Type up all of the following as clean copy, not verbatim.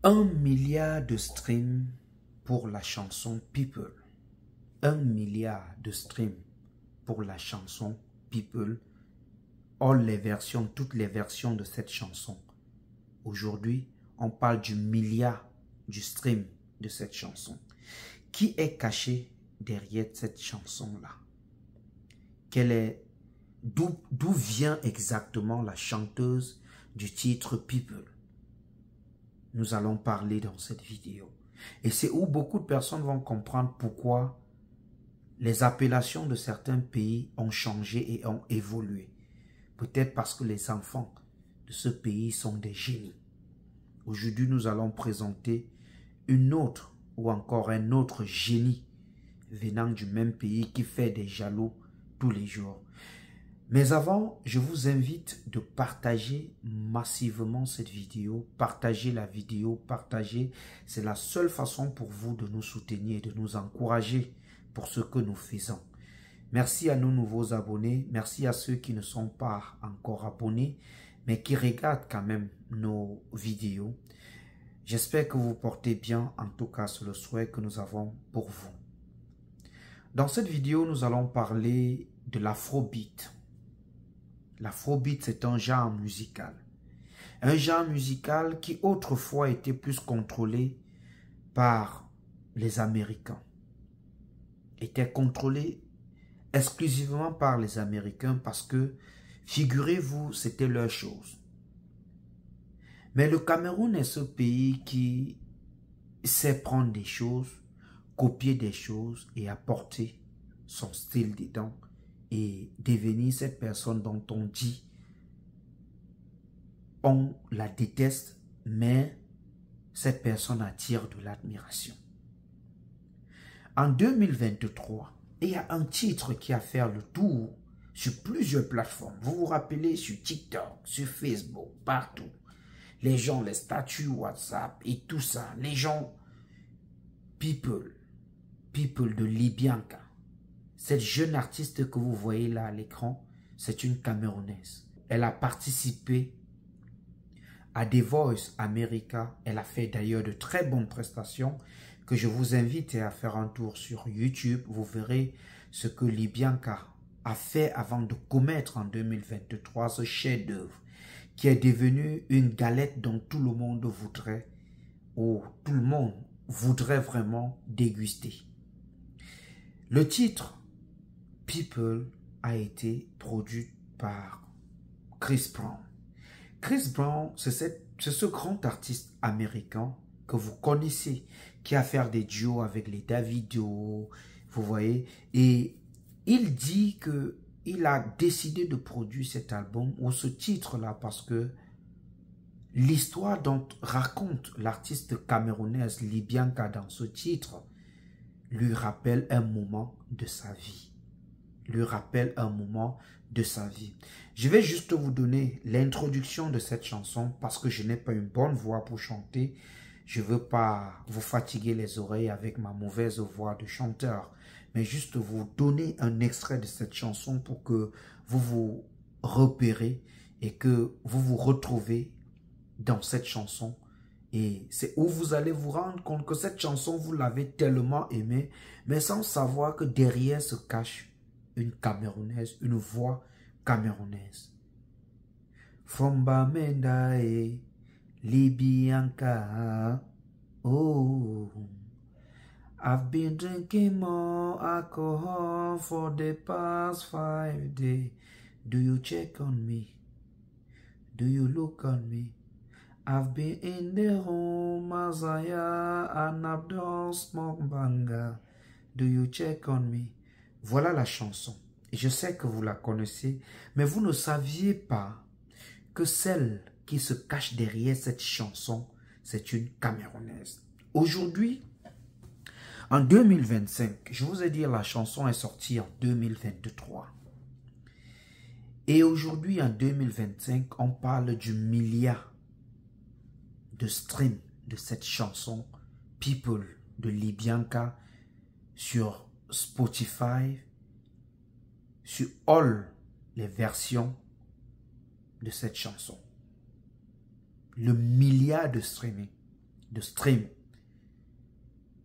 1 milliard de streams pour la chanson People. 1 milliard de streams pour la chanson People. Toutes les versions de cette chanson. Aujourd'hui, on parle du milliard du stream de cette chanson. Qui est caché derrière cette chanson-là? D'où vient exactement la chanteuse du titre People? Nous allons parler dans cette vidéo. Et c'est où beaucoup de personnes vont comprendre pourquoi les appellations de certains pays ont changé et ont évolué. Peut-être parce que les enfants de ce pays sont des génies. Aujourd'hui, nous allons présenter une autre ou encore un autre génie venant du même pays qui fait des jaloux tous les jours. Mais avant, je vous invite de partager massivement cette vidéo. Partagez la vidéo, partagez. C'est la seule façon pour vous de nous soutenir et de nous encourager pour ce que nous faisons. Merci à nos nouveaux abonnés. Merci à ceux qui ne sont pas encore abonnés, mais qui regardent quand même nos vidéos. J'espère que vous portez bien. En tout cas, c'est le souhait que nous avons pour vous. Dans cette vidéo, nous allons parler de l'afrobeat. L'afrobeat, c'est un genre musical. Un genre musical qui autrefois était plus contrôlé par les Américains. Était contrôlé exclusivement par les Américains parce que, figurez-vous, c'était leur chose. Mais le Cameroun est ce pays qui sait prendre des choses, copier des choses et apporter son style dedans. Et devenir cette personne dont on dit on la déteste, mais cette personne attire de l'admiration. En 2023, il y a un titre qui a fait le tour sur plusieurs plateformes. Vous vous rappelez, sur TikTok, sur Facebook, partout. Les gens, les statuts WhatsApp et tout ça. Les gens, People de Libyanka. Cette jeune artiste que vous voyez là à l'écran, c'est une Camerounaise. Elle a participé à The Voice America. Elle a fait d'ailleurs de très bonnes prestations que je vous invite à faire un tour sur YouTube. Vous verrez ce que Libyanka a fait avant de commettre en 2023 ce chef-d'œuvre qui est devenu une galette dont tout le monde voudrait, ou tout le monde voudrait vraiment déguster. Le titre People a été produit par Chris Brown. Chris Brown, c'est ce grand artiste américain que vous connaissez, qui a fait des duos avec les Davido, vous voyez, et il dit que il a décidé de produire cet album ou ce titre-là parce que l'histoire dont raconte l'artiste camerounaise Libyanka dans ce titre lui rappelle un moment de sa vie. Je vais juste vous donner l'introduction de cette chanson parce que je n'ai pas une bonne voix pour chanter. Je ne veux pas vous fatiguer les oreilles avec ma mauvaise voix de chanteur, mais juste vous donner un extrait de cette chanson pour que vous vous repérez et que vous vous retrouvez dans cette chanson. Et c'est où vous allez vous rendre compte que cette chanson, vous l'avez tellement aimée, mais sans savoir que derrière se cache une Camerounaise, une voix camerounaise. Fombamenda et Libyanka, oh, I've been drinking more alcohol for the past 5 days. Do you check on me? Do you look on me? I've been in the home, Mazaya, and I've done smoke banga. Do you check on me? Voilà la chanson. Et je sais que vous la connaissez, mais vous ne saviez pas que celle qui se cache derrière cette chanson, c'est une Camerounaise. Aujourd'hui, en 2025, je vous ai dit la chanson est sortie en 2023. Et aujourd'hui, en 2025, on parle du milliard de streams de cette chanson People de Libyanka sur Spotify, sur all les versions de cette chanson. Le milliard de streaming. de stream.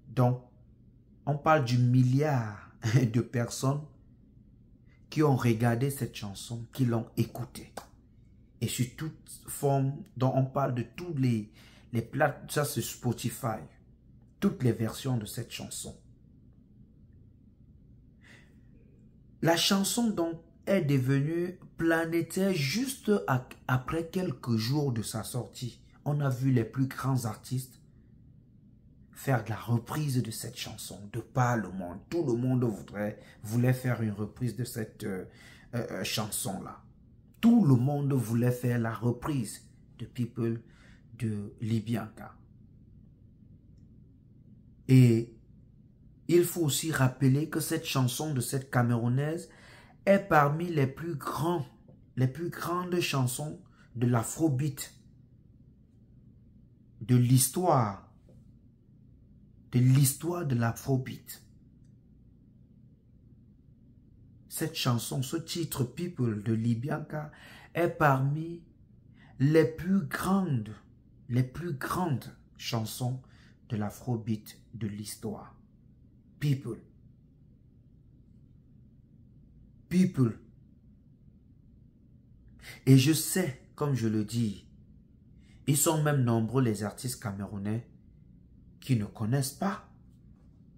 Donc, on parle du milliard de personnes qui ont regardé cette chanson, qui l'ont écoutée. Et sur toute forme, dont on parle de tous les plateformes, ça c'est Spotify, toutes les versions de cette chanson. La chanson donc est devenue planétaire juste après quelques jours de sa sortie. On a vu les plus grands artistes faire de la reprise de cette chanson, de par le monde. Tout le monde voulait faire une reprise de cette chanson-là. Tout le monde voulait faire la reprise de People de Libyanka. Et il faut aussi rappeler que cette chanson de cette Camerounaise est parmi les plus grandes chansons de l'afrobeat, de l'histoire de l'afrobeat. Cette chanson, ce titre People de Libyanka est parmi les plus grandes chansons de l'afrobeat de l'histoire. People. People. Et je sais, comme je le dis, ils sont même nombreux les artistes camerounais qui ne connaissent pas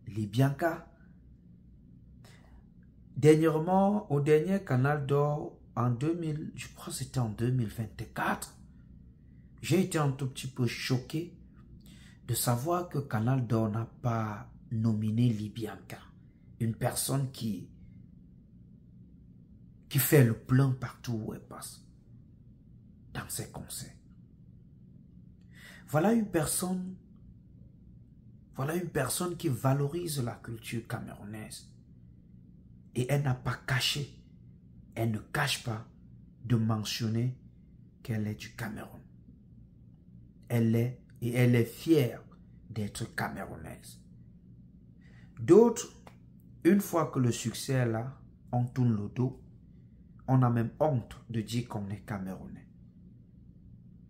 Libyanka. Dernièrement, au dernier Canal d'Or, en 2000, je crois que c'était en 2024, j'ai été un tout petit peu choqué de savoir que Canal d'Or n'a pas nominé Libyanka, une personne qui fait le plein partout où elle passe, dans ses concerts. Voilà une personne qui valorise la culture camerounaise. Et elle n'a pas caché, elle ne cache pas de mentionner qu'elle est du Cameroun. Elle est fière d'être camerounaise. D'autres, une fois que le succès est là, on tourne le dos. On a même honte de dire qu'on est camerounais.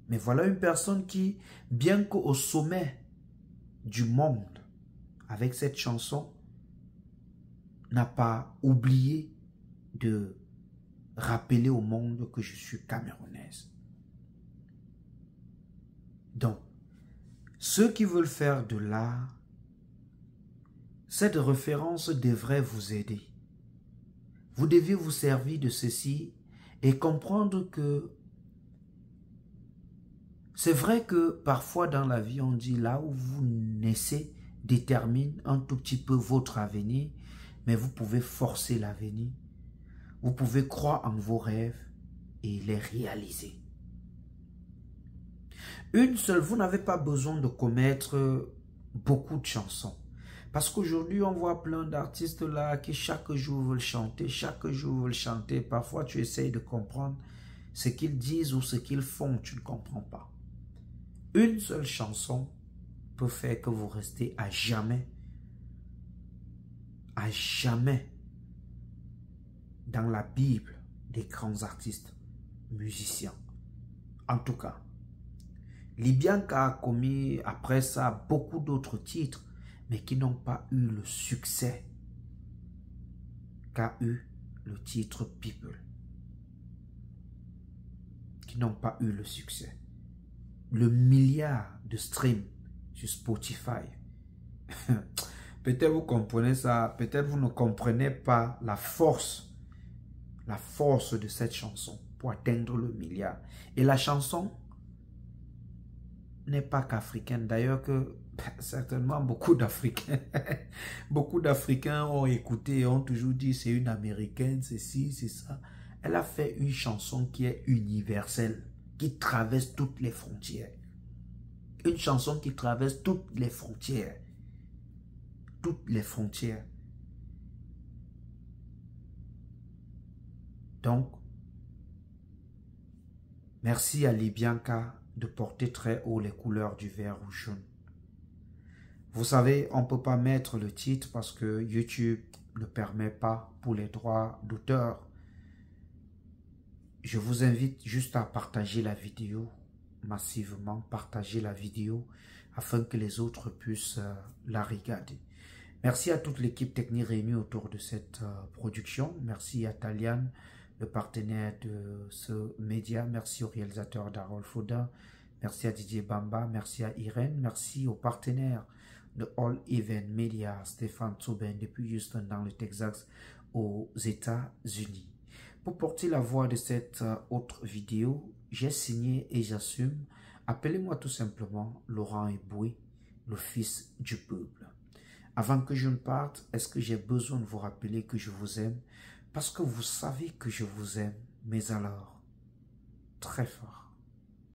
Mais voilà une personne qui, bien qu'au sommet du monde, avec cette chanson, n'a pas oublié de rappeler au monde que je suis camerounaise. Donc, ceux qui veulent faire de l'art, cette référence devrait vous aider. Vous devez vous servir de ceci et comprendre que c'est vrai que parfois dans la vie, on dit là où vous naissez détermine un tout petit peu votre avenir, mais vous pouvez forcer l'avenir. Vous pouvez croire en vos rêves et les réaliser. Vous n'avez pas besoin de commettre beaucoup de chansons. Parce qu'aujourd'hui, on voit plein d'artistes là qui chaque jour veulent chanter, Parfois, tu essayes de comprendre ce qu'ils disent ou ce qu'ils font, tu ne comprends pas. Une seule chanson peut faire que vous restez à jamais dans la Bible des grands artistes, musiciens. En tout cas, Libyanka a commis après ça beaucoup d'autres titres, mais qui n'ont pas eu le succès qu'a eu le titre People. Qui n'ont pas eu le succès. Le milliard de streams sur Spotify. Peut-être vous comprenez ça, peut-être vous ne comprenez pas la force de cette chanson pour atteindre le milliard. Et la chanson n'est pas qu'africaine. D'ailleurs que certainement beaucoup d'Africains ont écouté et ont toujours dit c'est une américaine, c'est ci, c'est ça. Elle a fait une chanson qui est universelle, qui traverse toutes les frontières. Une chanson qui traverse toutes les frontières. Toutes les frontières. Donc, merci à Libyanka de porter très haut les couleurs du vert ou jaune. Vous savez, on ne peut pas mettre le titre parce que YouTube ne permet pas pour les droits d'auteur. Je vous invite juste à partager la vidéo massivement, partager la vidéo, afin que les autres puissent la regarder. Merci à toute l'équipe technique réunie autour de cette production. Merci à Talian, le partenaire de ce média. Merci au réalisateur Darol Foda. Merci à Didier Bamba. Merci à Irène. Merci aux partenaires de All Event Media, Stéphane Souben depuis Houston dans le Texas aux États-Unis. Pour porter la voix de cette autre vidéo, j'ai signé et j'assume. Appelez-moi tout simplement Laurent Eboué, le fils du peuple. Avant que je ne parte, est-ce que j'ai besoin de vous rappeler que je vous aime? Parce que vous savez que je vous aime, mais alors, très fort.